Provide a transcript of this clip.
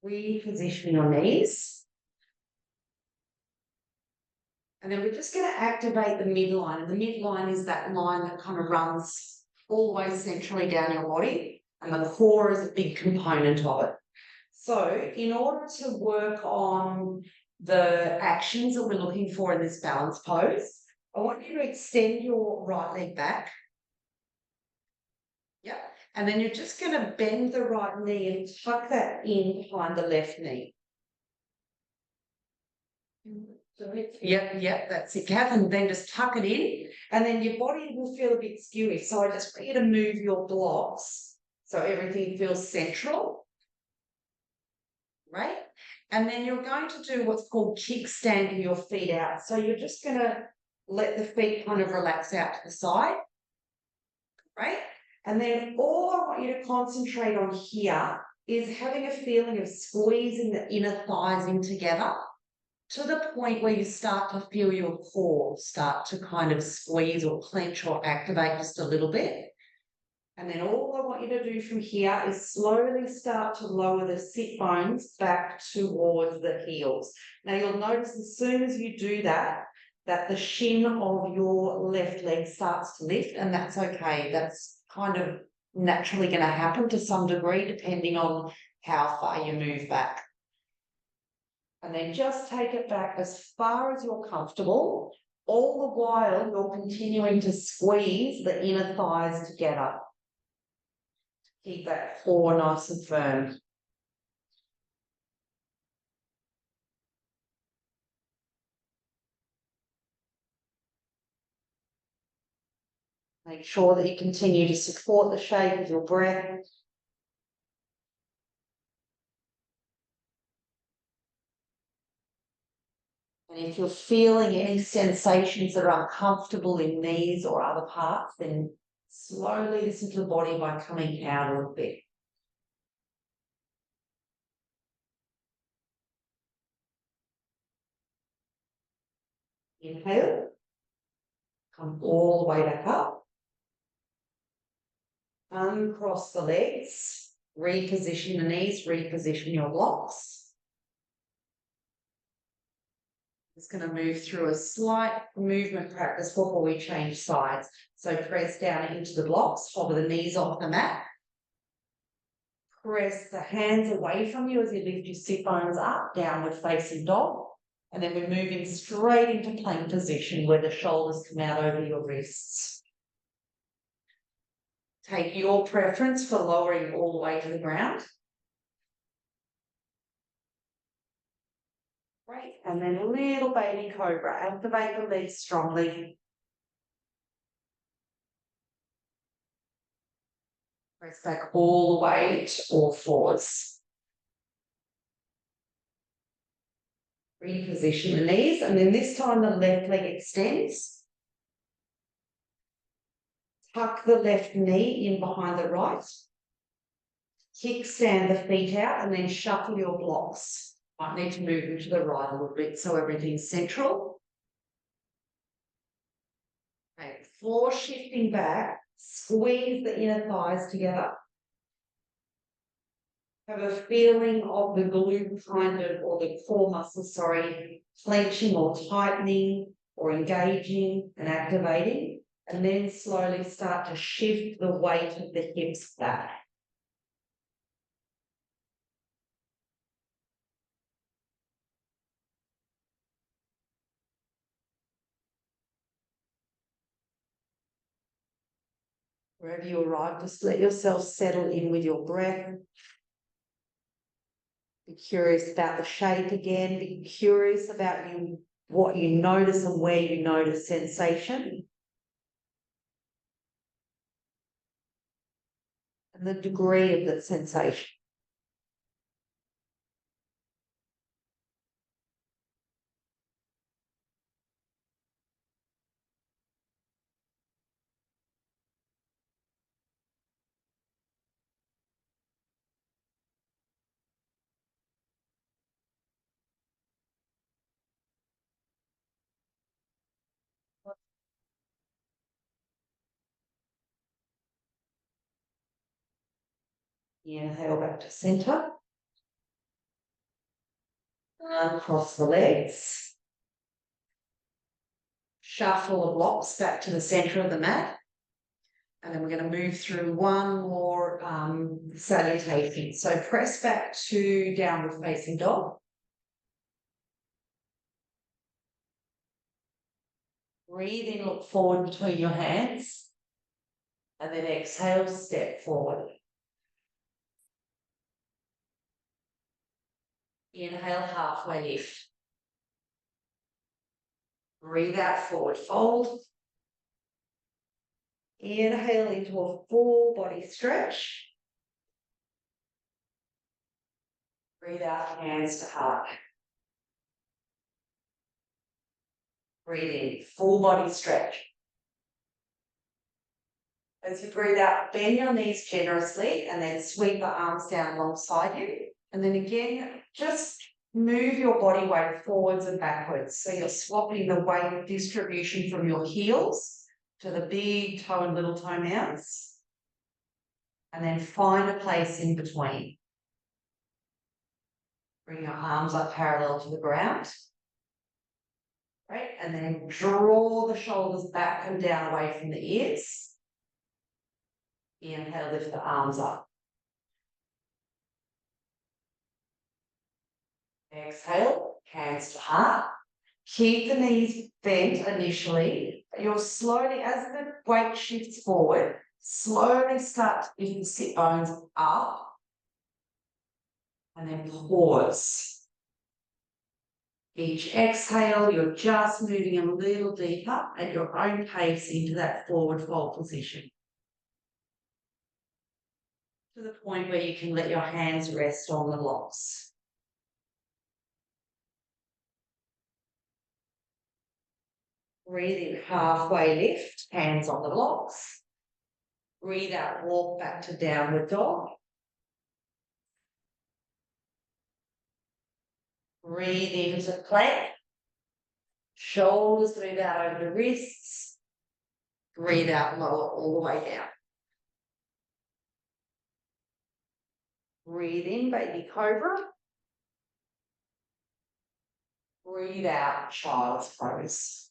Reposition your knees. And then we're just going to activate the midline. And the midline is that line that kind of runs all the way centrally down your body. And the core is a big component of it. So in order to work on the actions that we're looking for in this balance pose, I want you to extend your right leg back. Yep. And then you're just going to bend the right knee and tuck that in behind the left knee. Yep, that's it, Kath. And then just tuck it in, and then your body will feel a bit skewy. So I just want you to move your blocks so everything feels central, right? And then you're going to do what's called kickstanding your feet out. So you're just going to let the feet kind of relax out to the side, right? And then all I want you to concentrate on here is having a feeling of squeezing the inner thighs in together, to the point where you start to feel your core start to kind of squeeze or clench or activate just a little bit. And then all I want you to do from here is slowly start to lower the sit bones back towards the heels. Now you'll notice as soon as you do that, that the shin of your left leg starts to lift, and that's okay. That's kind of naturally going to happen to some degree, depending on how far you move back. And then just take it back as far as you're comfortable, all the while you're continuing to squeeze the inner thighs together. Keep that core nice and firm. Make sure that you continue to support the shape of your breath. And if you're feeling any sensations that are uncomfortable in knees or other parts, then slowly listen to the body by coming out a little bit. Inhale. Come all the way back up. Uncross the legs. Reposition the knees, reposition your blocks. Just going to move through a slight movement practice before we change sides. So press down into the blocks, hover the knees off the mat. Press the hands away from you as you lift your sit bones up, downward facing dog. And then we're moving straight into plank position where the shoulders come out over your wrists. Take your preference for lowering all the way to the ground. Great. And then a little baby cobra. Activate the legs strongly. Press back all the way to all fours. Reposition the knees, and then this time the left leg extends. Tuck the left knee in behind the right. Kickstand the feet out, and then shuffle your blocks. Might need to move them to the right a little bit so everything's central. Okay, before shifting back, squeeze the inner thighs together. Have a feeling of the glute kind of, or the core muscles, sorry, clenching or tightening or engaging and activating, and then slowly start to shift the weight of the hips back. Wherever you arrive, just let yourself settle in with your breath. Be curious about the shape again. Be curious about what you notice and where you notice sensation. And the degree of that sensation. Inhale back to center. Uncross the legs. Shuffle the blocks back to the centre of the mat. And then we're going to move through one more salutation. So press back to downward facing dog. Breathe in, look forward between your hands. And then exhale, step forward. Inhale, halfway lift. Breathe out, forward fold. Inhale into a full body stretch. Breathe out, hands to heart. Breathe in, full body stretch. As you breathe out, bend your knees generously and then sweep the arms down alongside you. And then again, just move your body weight forwards and backwards. So you're swapping the weight distribution from your heels to the big toe and little toe mounts. And then find a place in between. Bring your arms up parallel to the ground. Right, and then draw the shoulders back and down away from the ears. Inhale, lift the arms up. Exhale, hands to heart. Keep the knees bent initially. You'll slowly, as the weight shifts forward, slowly start to lift the sit bones up. And then pause. Each exhale, you're just moving a little deeper at your own pace into that forward fold position. To the point where you can let your hands rest on the blocks. Breathe in, halfway lift, hands on the blocks. Breathe out, walk back to downward dog. Breathe into plank. Shoulders move out over the wrists. Breathe out, lower all the way down. Breathe in, baby cobra. Breathe out, child's pose.